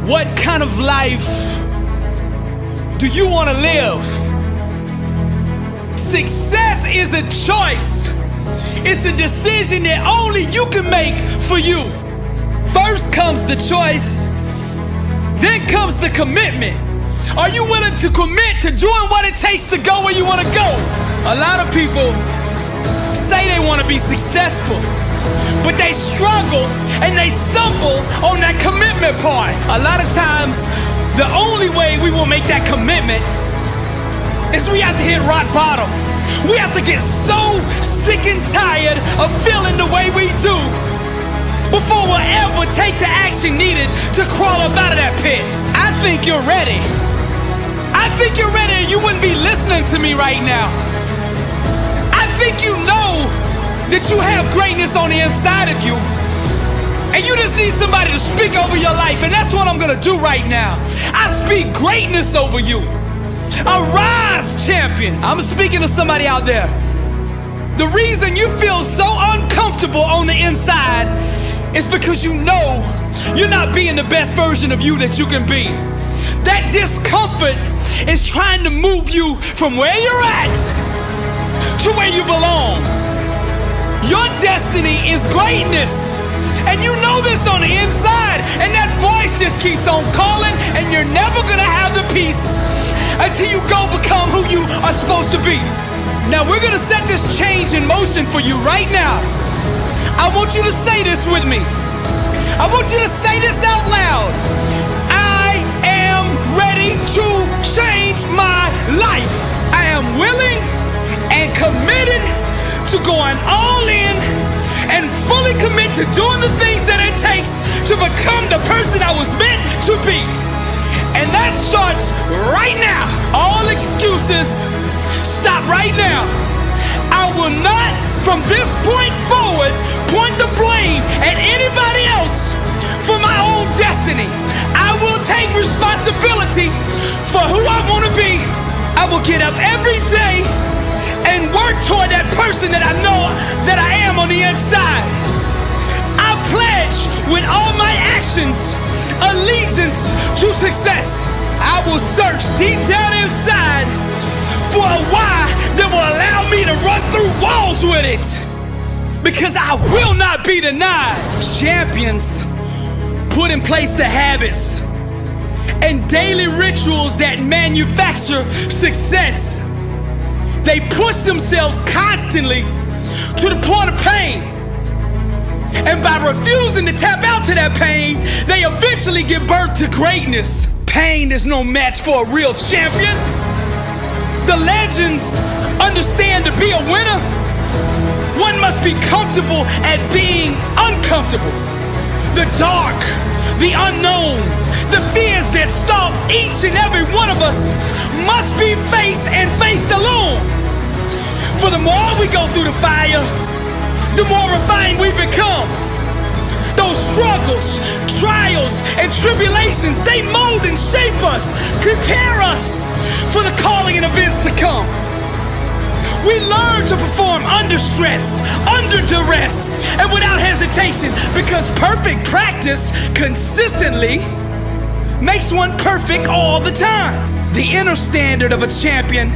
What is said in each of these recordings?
What kind of life do you want to live? Success is a choice. It's a decision that only you can make for you. First comes the choice, then comes the commitment. Are you willing to commit to doing what it takes to go where you want to go? A lot of people say they want to be successful, but they struggle and they stumble on that commitment part. A lot of times, the only way we will make that commitment is we have to hit rock bottom. We have to get so sick and tired of feeling the way we do before we'll ever take the action needed to crawl up out of that pit. I think you're ready. I think you're ready, or you wouldn't be listening to me right now. I think you know that you have greatness on the inside of you, and you just need somebody to speak over your life, and that's what I'm gonna do right now. I speak greatness over you. Arise, champion. I'm speaking to somebody out there. The reason you feel so uncomfortable on the inside is because you know you're not being the best version of you that you can be. That discomfort is trying to move you from where you're at to where you belong. Your destiny is greatness, and you know this on the inside, and that voice just keeps on calling, and you're never gonna have the peace until you go become who you are supposed to be. Now we're gonna set this change in motion for you right now. I want you to say this with me. I want you to say this out loud. I am ready to change my life. I am willing and committed to going all in and fully commit to doing the things that it takes to become the person I was meant to be. And that starts right now. All excuses, stop right now. I will not, from this point forward, point the blame at anybody else for my own destiny. I will take responsibility for who I want to be. I will get up every day and work toward that person that I know that I am on the inside. I pledge with all my actions allegiance to success. I will search deep down inside for a why that will allow me to run through walls with it, because I will not be denied. Champions put in place the habits and daily rituals that manufacture success. They push themselves constantly to the point of pain. And by refusing to tap out to that pain, they eventually give birth to greatness. Pain is no match for a real champion. The legends understand to be a winner, one must be comfortable at being uncomfortable. The dark, the unknown, the fears that stalk each and every one of us must be faced and faced alone. For the more we go through the fire, the more refined we become. Those struggles, trials, and tribulations, they mold and shape us, prepare us for the calling and events to come. We learn to perform under stress, under duress, and without hesitation, because perfect practice consistently makes one perfect all the time. The inner standard of a champion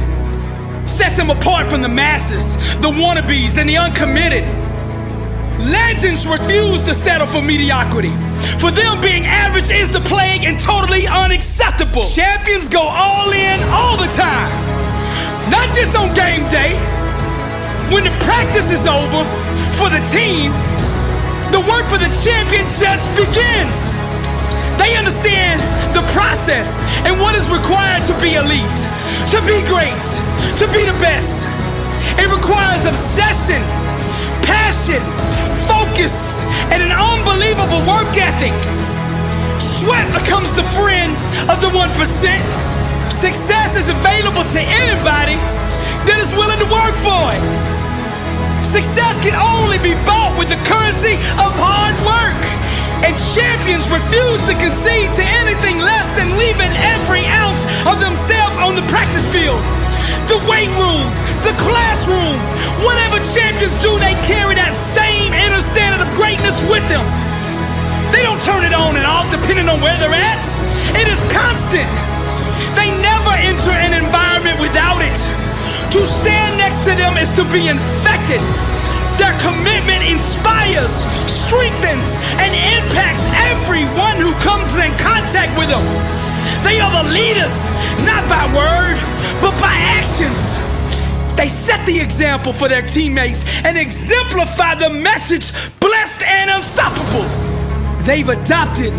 sets him apart from the masses, the wannabes, and the uncommitted. Legends refuse to settle for mediocrity. For them, being average is the plague and totally unacceptable. Champions go all in all the time. Not just on game day. When the practice is over for the team, the work for the champion just begins. They understand the process and what is required to be elite, to be great, to be the best. It requires obsession, passion, focus, and an unbelievable work ethic. Sweat becomes the friend of the 1%. Success is available to anybody that is willing to work for it. Success can only be bought with the currency of hard work. And champions refuse to concede to anything less than leaving every ounce of themselves on the practice field. The weight room, the classroom, whatever champions do, they carry that same inner standard of greatness with them. They don't turn it on and off depending depending on where they're at. It is constant. They never enter an environment without it. To stand next to them is to be infected. Their commitment inspires, strengthens, and impacts everyone who comes in contact with them. They are the leaders, not by word, but by actions. They set the example for their teammates and exemplify the message, blessed and unstoppable. They've adopted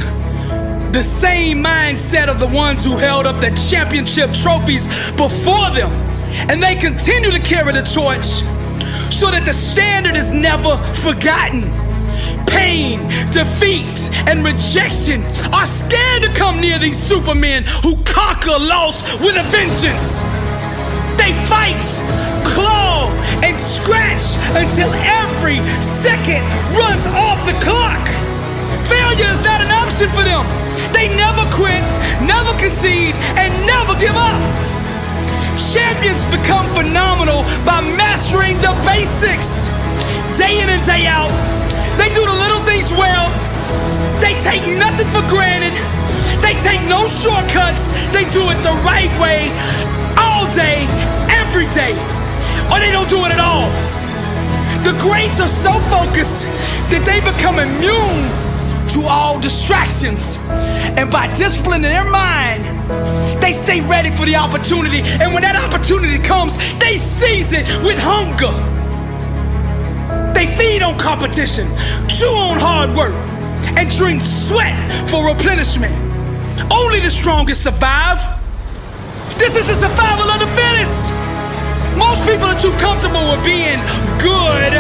the same mindset of the ones who held up the championship trophies before them, and they continue to carry the torch so that the standard is never forgotten. Pain, defeat, and rejection are scared to come near these supermen who conquer loss with a vengeance. They fight, claw, and scratch until every second runs off the clock. Failure is not an option for them. They never quit, never concede, and never give up. Champions become phenomenal by mastering the basics. Day in and day out, they do the little things well. They take nothing for granted. They take no shortcuts. They do it the right way, all day, every day, or they don't do it at all. The greats are so focused that they become immune to all distractions. And by disciplining their mind, they stay ready for the opportunity. And when that opportunity comes, they seize it with hunger. They feed on competition, chew on hard work, and drink sweat for replenishment. Only the strongest survive. This is the survival of the fittest. Most people are too comfortable with being good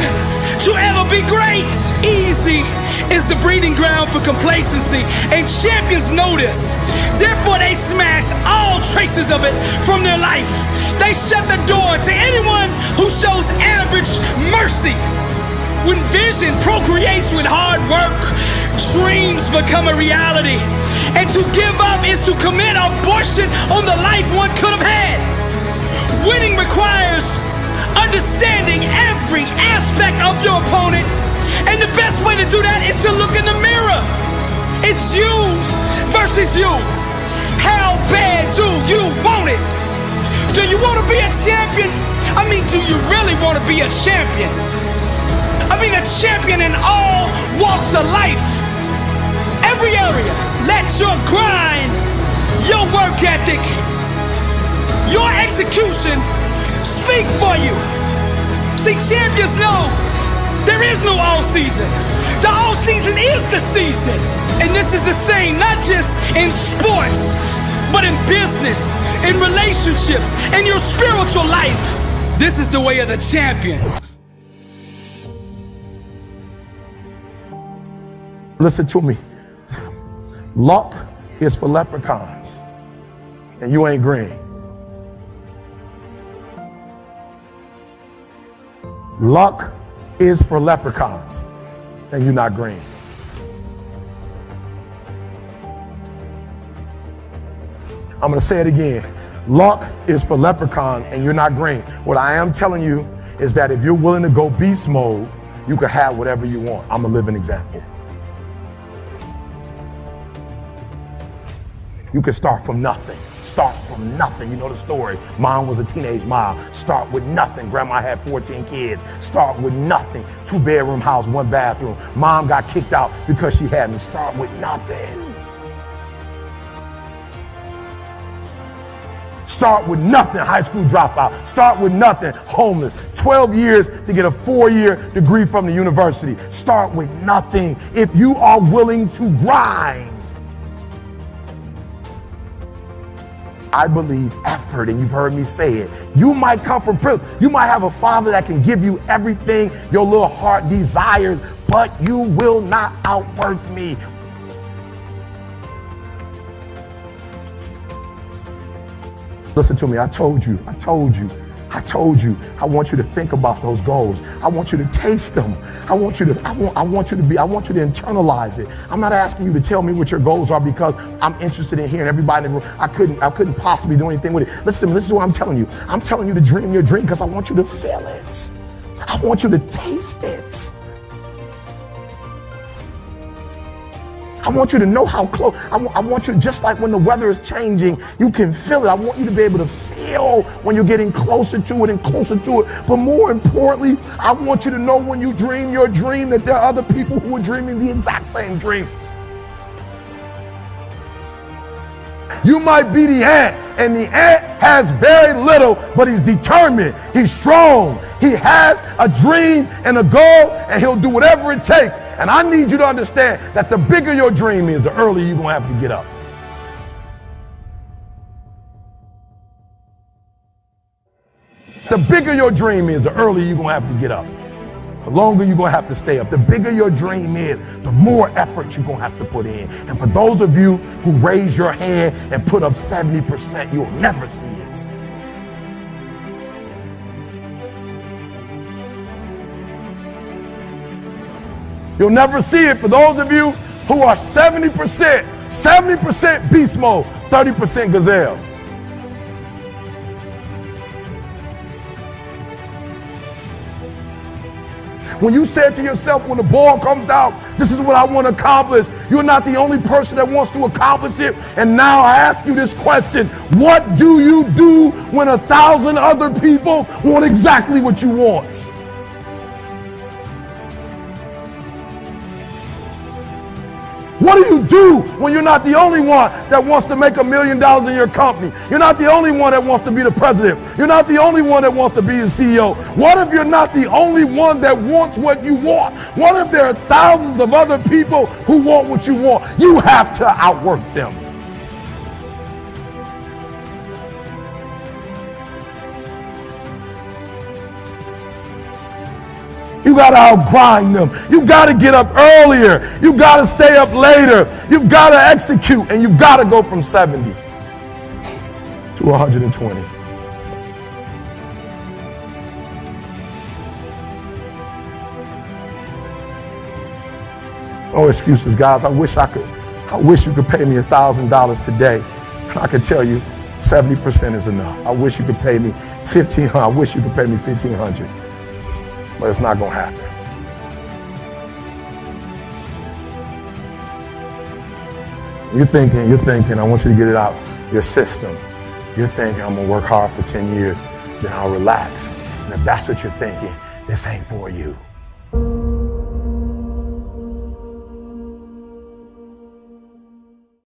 to ever be great. Easy is the breeding ground for complacency, and champions know this. Therefore, they smash all traces of it from their life. They shut the door to anyone who shows average mercy. When vision procreates with hard work, dreams become a reality. And to give up is to commit abortion on the life one could have had. Winning requires understanding every aspect of your opponent. And the best way to do that is to look in the mirror. It's you versus you. How bad do you want it? Do you want to be a champion? I mean, do you really want to be a champion? I mean, a champion in all walks of life. Every area. Let your grind, your work ethic, your execution speak for you. See, champions know there is no all season. The all season is the season. And this is the same, not just in sports, but in business, in relationships, in your spiritual life. This is the way of the champion. Listen to me. Luck is for leprechauns, and you ain't green. Luck is for leprechauns, and you're not green. I'm gonna say it again. Luck is for leprechauns, and you're not green. What I am telling you is that if you're willing to go beast mode, you can have whatever you want. I'm a living example. You can start from nothing. Start from nothing. You know the story. Mom was a teenage mom. Start with nothing. Grandma had 14 kids. Start with nothing. 2-bedroom house, 1 bathroom. Mom got kicked out because she had me. Start with nothing. Start with nothing. High school dropout. Start with nothing. Homeless. 12 years to get a 4-year degree from the university. Start with nothing. If you are willing to grind. I believe effort, and you've heard me say it. You might come from privilege. You might have a father that can give you everything your little heart desires, but you will not outwork me. Listen to me, I told you. I want you to think about those goals. I want you to taste them. I want you to internalize it. I'm not asking you to tell me what your goals are because I'm interested in hearing everybody in the room. I couldn't possibly do anything with it. Listen, this is what I'm telling you. I'm telling you to dream your dream because I want you to feel it. I want you to taste it. I want you to know how close. I want you, just like when the weather is changing, you can feel it. I want you to be able to feel when you're getting closer to it and closer to it. But more importantly, I want you to know when you dream your dream that there are other people who are dreaming the exact same dream. You might be the ant, and the ant has very little, but he's determined, he's strong, he has a dream and a goal, and he'll do whatever it takes. And I need you to understand that the bigger your dream is, the earlier you're gonna have to get up. The bigger your dream is, the earlier you're gonna have to get up. The longer you're going to have to stay up. The bigger your dream is, the more effort you're going to have to put in. And for those of you who raise your hand and put up 70%, you'll never see it. You'll never see it. For those of you who are 70% beast mode, 30% gazelle. When you said to yourself, when the ball comes down, this is what I want to accomplish, you're not the only person that wants to accomplish it. And now I ask you this question: what do you do when 1,000 other people want exactly what you want? What do you do when you're not the only one that wants to make $1 million in your company? You're not the only one that wants to be the president. You're not the only one that wants to be the CEO. What if you're not the only one that wants what you want? What if there are thousands of other people who want what you want? You have to outwork them. You got to outgrind them. You got to get up earlier. You got to stay up later. You've got to execute, and you've got to go from 70 to 120. No excuses, guys. I wish you could pay me $1,000 today. And I could tell you 70% is enough. I wish you could pay me $1,500. I wish you could pay me $1,500. But it's not going to happen. You're thinking, I want you to get it out your system. You're thinking, I'm going to work hard for 10 years, then I'll relax. And if that's what you're thinking, this ain't for you.